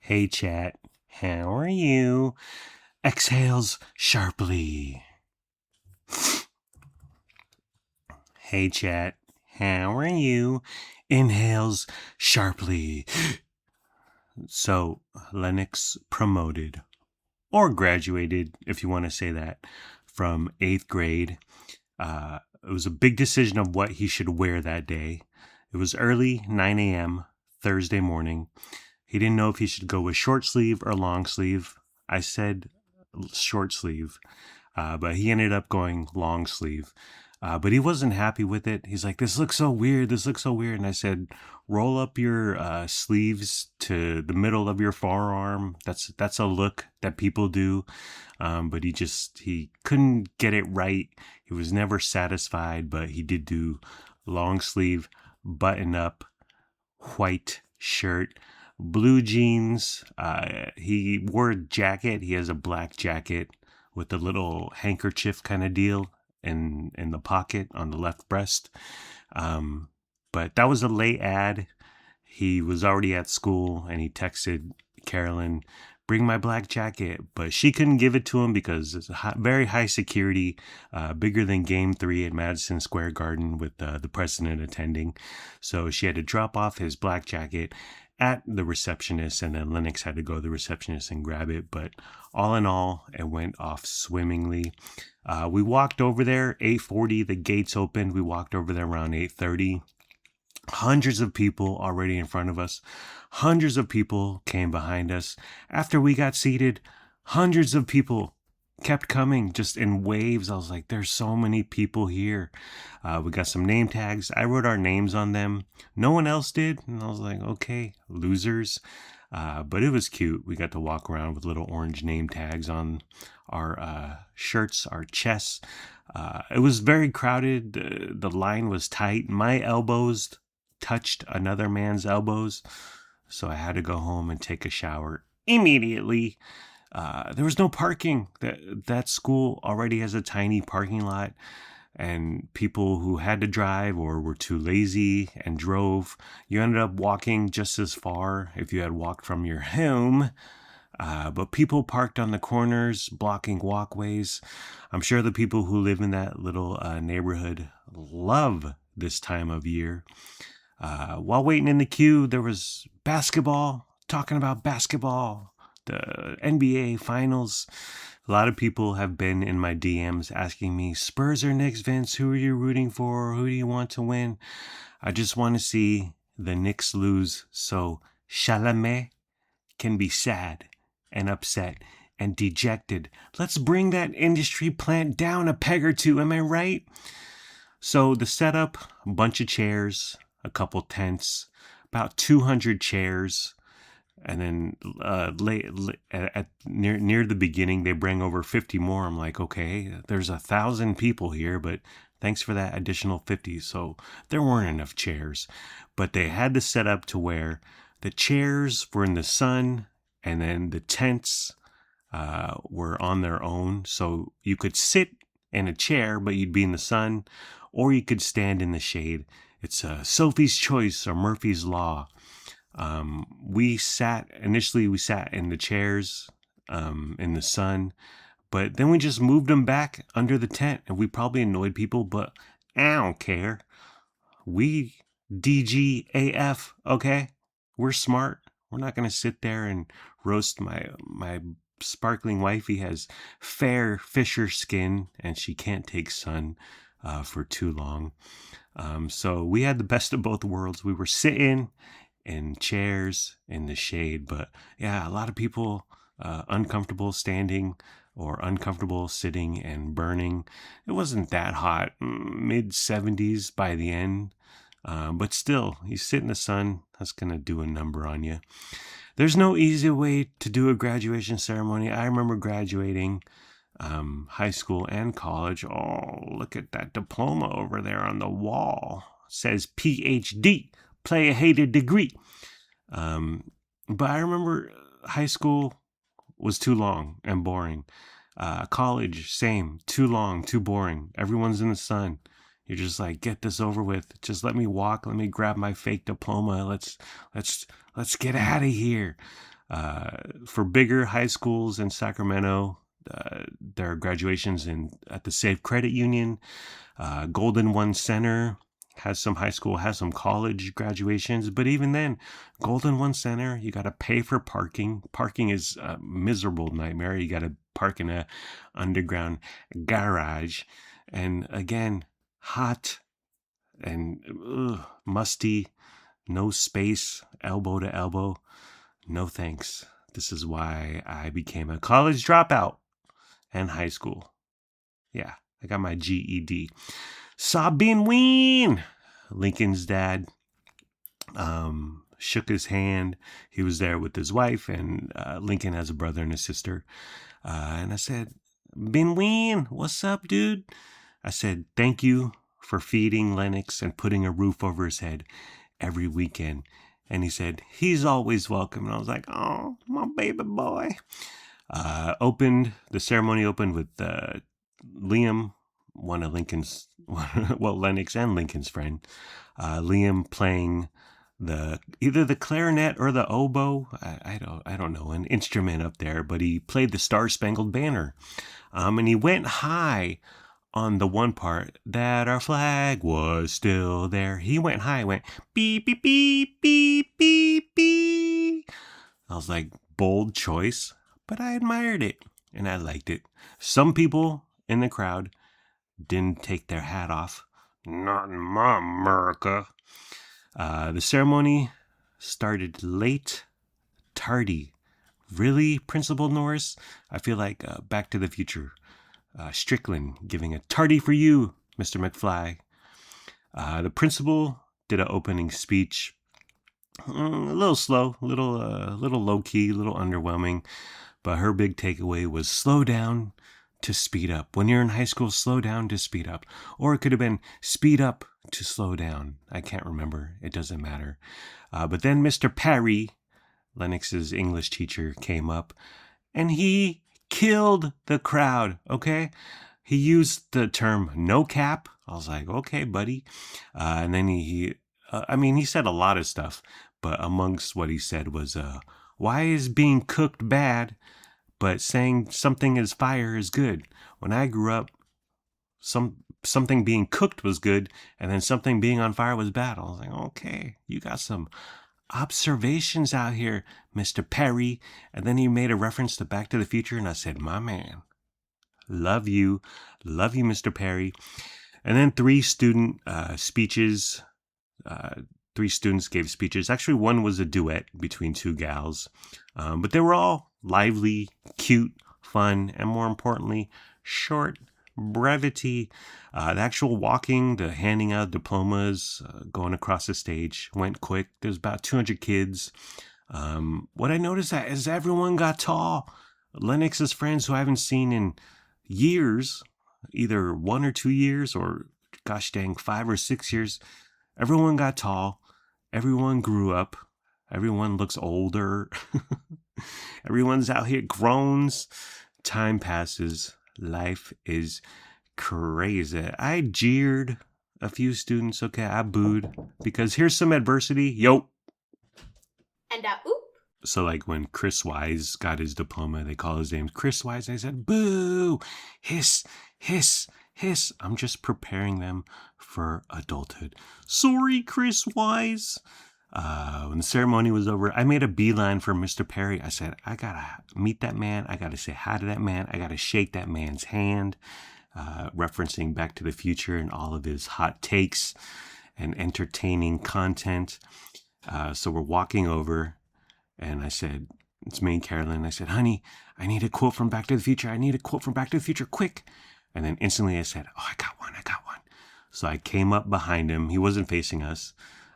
Hey chat, how are you? Exhales sharply. Hey chat, how are you? Inhales sharply. So, Lennox promoted, or graduated, if you want to say that, from 8th grade. It was a big decision of what he should wear that day. It was early, 9 a.m., Thursday morning. He didn't know if he should go with short sleeve or long sleeve. I said short sleeve, but he ended up going long sleeve. But he wasn't happy with it. He's like, "This looks so weird. This looks so weird." And I said, "Roll up your sleeves to the middle of your forearm. That's a look that people do." But he couldn't get it right. He was never satisfied. But he did do long sleeve, button up, white shirt, blue jeans. He wore a jacket. He has a black jacket with a little handkerchief kind of deal in the pocket on the left breast. But that was a late ad. He was already at school and he texted Carolyn, "Bring my black jacket," but she couldn't give it to him because it's very high security, bigger than Game 3 at Madison Square Garden with the president attending. So she had to drop off his black jacket at the receptionist, and then Lennox had to go to the receptionist and grab it. But all in all, it went off swimmingly. We walked over there 8:40. The gates opened. We walked over there around 8:30. Hundreds of people already in front of us. Hundreds of people came behind us. After we got seated, hundreds of people kept coming just in waves. I was like, there's so many people here. We got some name tags. I wrote our names on them. No one else did. And I was like, okay, losers. But it was cute. We got to walk around with little orange name tags on our shirts, our chests. It was very crowded. The line was tight. My elbows touched another man's elbows. So I had to go home and take a shower immediately. There was no parking. That school already has a tiny parking lot, and people who had to drive or were too lazy and drove, you ended up walking just as far if you had walked from your home. But people parked on the corners, blocking walkways. I'm sure the people who live in that little neighborhood love this time of year. While waiting in the queue, there was basketball, talking about basketball, the NBA finals. A lot of people have been in my DMs asking me, "Spurs or Knicks, Vince? Who are you rooting for? Who do you want to win?" I just want to see the Knicks lose so Chalamet can be sad and upset and dejected. Let's bring that industry plant down a peg or two, am I right? So the setup, a bunch of chairs, a couple tents, about 200 chairs. And then near the beginning, they bring over 50 more. I'm like, okay, there's 1,000 people here, but thanks for that additional 50. So there weren't enough chairs. But they had the setup to where the chairs were in the sun and then the tents were on their own. So you could sit in a chair, but you'd be in the sun, or you could stand in the shade. It's Sophie's Choice or Murphy's Law. We sat in the chairs in the sun, but then we just moved them back under the tent, and we probably annoyed people, but I don't care. We DGAF, okay? We're smart. We're not going to sit there and roast my sparkling wifey has fair fisher skin, and she can't take sun for too long. So we had the best of both worlds. We were sitting in chairs in the shade, but yeah, a lot of people uncomfortable standing or uncomfortable sitting and burning. It wasn't that hot, mid 70s by the end, but still, you sit in the sun, that's gonna do a number on you. There's no easy way to do a graduation ceremony. I remember graduating high school and college. Oh, look at that diploma over there on the wall. It says PhD, play a hated degree. But I remember high school was too long and boring. College, same, too long, too boring. Everyone's in the sun. You're just like, get this over with. Just let me walk. Let me grab my fake diploma. Let's get out of here. For bigger high schools in Sacramento, there are graduations at the Safe Credit Union. Golden One Center has some high school, has some college graduations. But even then, Golden One Center, you got to pay for parking. Parking is a miserable nightmare. You got to park in a underground garage. And again, hot and musty, no space, elbow to elbow. No thanks. This is why I became a college dropout and high school. Yeah, I got my GED. Sabine Ween, Lincoln's dad, shook his hand. He was there with his wife, and Lincoln has a brother and a sister. And I said, Ben Ween, what's up, dude? I said, thank you for feeding Lennox and putting a roof over his head every weekend. And he said, he's always welcome. And I was like, oh, my baby boy. The ceremony opened with Liam, one of Lincoln's, Lennox and Lincoln's friend. Liam playing either the clarinet or the oboe. I don't know, an instrument up there, but he played the Star Spangled Banner. And he went high on the one part that our flag was still there. He went high, went beep, beep, beep, beep, beep, beep. I was like, bold choice, but I admired it and I liked it. Some people in the crowd didn't take their hat off. Not in my America. The ceremony started late, tardy. Really, Principal Norris? I feel like Back to the Future. Strickland giving a tardy for you, Mr. McFly. The principal did an opening speech. A little slow, a little low-key, a little underwhelming. But her big takeaway was slow down to speed up. When you're in high school, slow down to speed up. Or it could have been speed up to slow down. I can't remember. It doesn't matter. But then Mr. Perry, Lennox's English teacher, came up and he killed the crowd, okay? He used the term no cap. I was like, okay, buddy. And then he said a lot of stuff, but amongst what he said was, why is being cooked bad, but saying something is fire is good? When I grew up, something being cooked was good, and then something being on fire was bad. I was like, okay, you got some observations out here, Mr. Perry. And then he made a reference to Back to the Future, and I said, my man, love you, Mr. Perry. And then three students gave speeches. Actually, one was a duet between two gals, but they were all lively, cute, fun, and more importantly, short. Brevity. The actual walking, the handing out diplomas, going across the stage went quick. There's about 200 kids. What I noticed is everyone got tall. Lennox's friends who I haven't seen in years, either 1 or 2 years or gosh dang 5 or 6 years, everyone got tall. Everyone grew up. Everyone looks older. Everyone's out here groans. Time passes. Life is crazy. I jeered a few students, okay? I booed because here's some adversity. Yo. And oop. So like when Chris Wise got his diploma, they call his name Chris Wise. I said, boo, hiss, hiss, hiss. I'm just preparing them for adulthood. Sorry, Chris Wise. When the ceremony was over, I made a beeline for Mr. Perry. I said, I gotta meet that man. I gotta say hi to that man. I gotta shake that man's hand, referencing Back to the Future and all of his hot takes and entertaining content. So we're walking over, and I said, it's me and Carolyn. I said, honey, I need a quote from Back to the Future. I need a quote from Back to the Future, quick. And then instantly I said, oh, I got one. So I came up behind him. He wasn't facing us.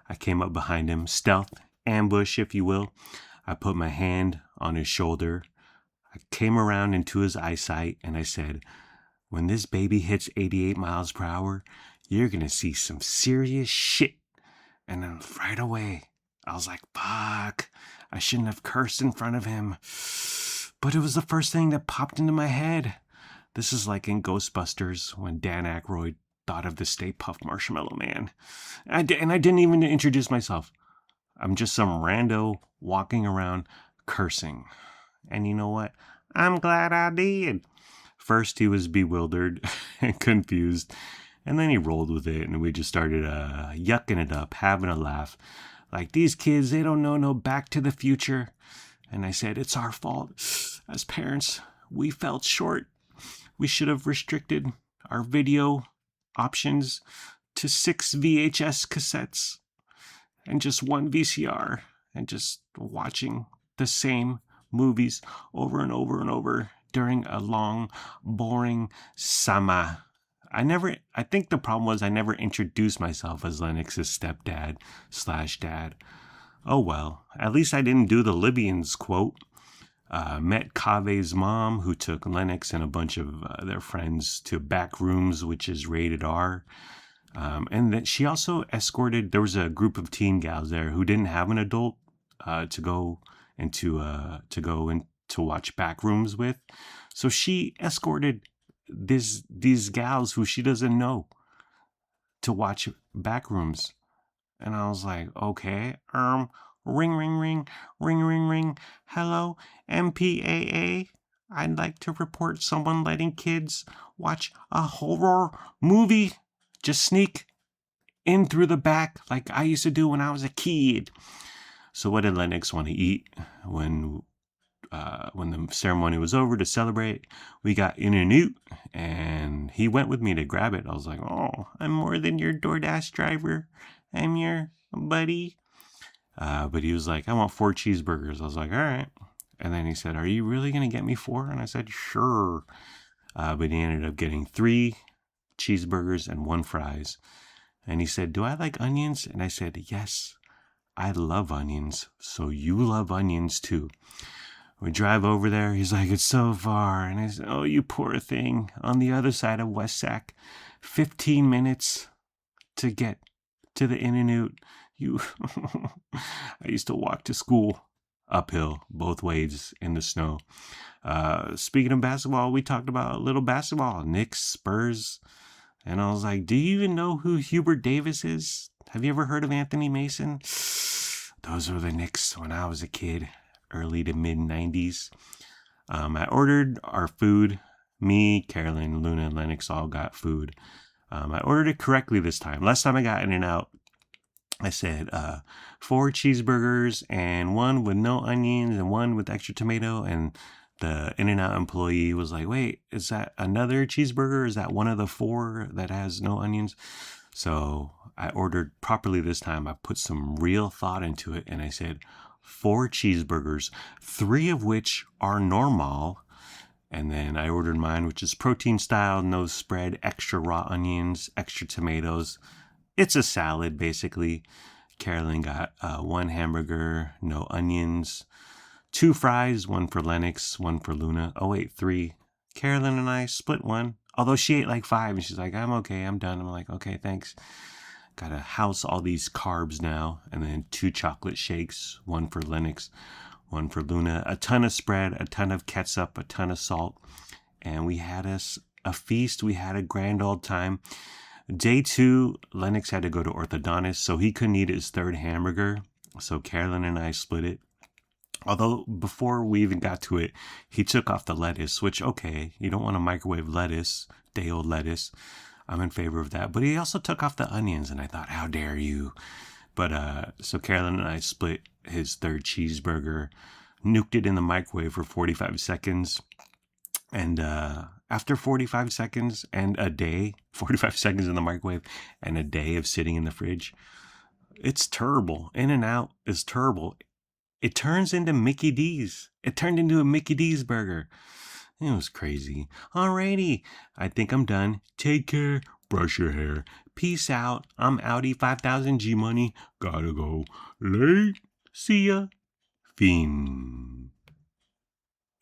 I came up behind him, stealth, ambush, if you will. I put my hand on his shoulder. I came around into his eyesight, and I said, when this baby hits 88 miles per hour, you're going to see some serious shit. And then right away, I was like, fuck, I shouldn't have cursed in front of him. But it was the first thing that popped into my head. This is like in Ghostbusters when Dan Aykroyd thought of the Stay Puft Marshmallow Man. And I didn't even introduce myself. I'm just some rando walking around cursing. And you know what? I'm glad I did. First, he was bewildered and confused, and then he rolled with it, and we just started yucking it up, having a laugh. Like, these kids, they don't know no Back to the Future. And I said, it's our fault. As parents, we felt short. We should have restricted our video options to 6 VHS cassettes and just 1 VCR, and just watching the same movies over and over and over during a long, boring summer. I think the problem was I never introduced myself as Lennox's stepdad/dad. Oh well, at least I didn't do the Libyans quote. Met Kave's mom, who took Lennox and a bunch of their friends to back rooms, which is rated R. And then she also escorted, there was a group of teen gals there who didn't have an adult to go and to watch back rooms with. So she escorted these gals who she doesn't know to watch back rooms. And I was like, okay, ring, ring, ring, ring, ring, ring. Hello, MPAA. I'd like to report someone letting kids watch a horror movie. Just sneak in through the back like I used to do when I was a kid. So what did Lennox want to eat when the ceremony was over to celebrate? We got In-N-Out, and he went with me to grab it. I was like, oh, I'm more than your DoorDash driver. I'm your buddy. But he was like, I want 4 cheeseburgers. I was like, all right. And then he said, are you really going to get me 4? And I said, sure. But he ended up getting 3 cheeseburgers and 1 fries. And he said, do I like onions? And I said, yes, I love onions. So you love onions too. We drive over there. He's like, it's so far. And I said, oh, you poor thing. On the other side of West Sac, 15 minutes to get to the In-N-Out. I used to walk to school uphill both ways in the snow. Speaking of basketball, we talked about a little basketball, Knicks, Spurs. And I was like, do you even know who Hubert Davis is? Have you ever heard of Anthony Mason? Those were the Knicks when I was a kid, early to mid 90s. I ordered our food. Me, Carolyn, Luna, and Lennox all got food. I ordered it correctly this time. Last time I got In-N-Out, I said 4 cheeseburgers and 1 with no onions and 1 with extra tomato. And the In-N-Out employee was like, wait, is that another cheeseburger? Is that one of the 4 that has no onions? So I ordered properly this time. I put some real thought into it, and I said 4 cheeseburgers, 3 of which are normal. And then I ordered mine, which is protein style, no spread, extra raw onions, extra tomatoes. It's a salad, basically. Carolyn got 1 hamburger, no onions, 2 fries, 1 for Lennox, 1 for Luna. Oh, wait, 3. Carolyn and I split 1, although she ate like 5, and she's like, I'm okay, I'm done. I'm like, okay, thanks. Gotta house all these carbs now. And then 2 chocolate shakes, 1 for Lennox, 1 for Luna. A ton of spread, a ton of ketchup, a ton of salt. And we had a feast. We had a grand old time. Day 2, Lennox had to go to orthodontist, so he couldn't eat his 3rd hamburger. So Carolyn and I split it. Although before we even got to it, he took off the lettuce, which, okay, you don't want to microwave lettuce, day-old lettuce. I'm in favor of that. But he also took off the onions, and I thought, how dare you? But so Carolyn and I split his 3rd cheeseburger, nuked it in the microwave for 45 seconds. And after 45 seconds and a day, 45 seconds in the microwave and a day of sitting in the fridge, it's terrible. In-N-Out is terrible. It turns into Mickey D's. It turned into a Mickey D's burger. It was crazy. Alrighty, I think I'm done. Take care. Brush your hair. Peace out. I'm Audi 5000 G Money. Gotta go. Late. See ya. Fiend.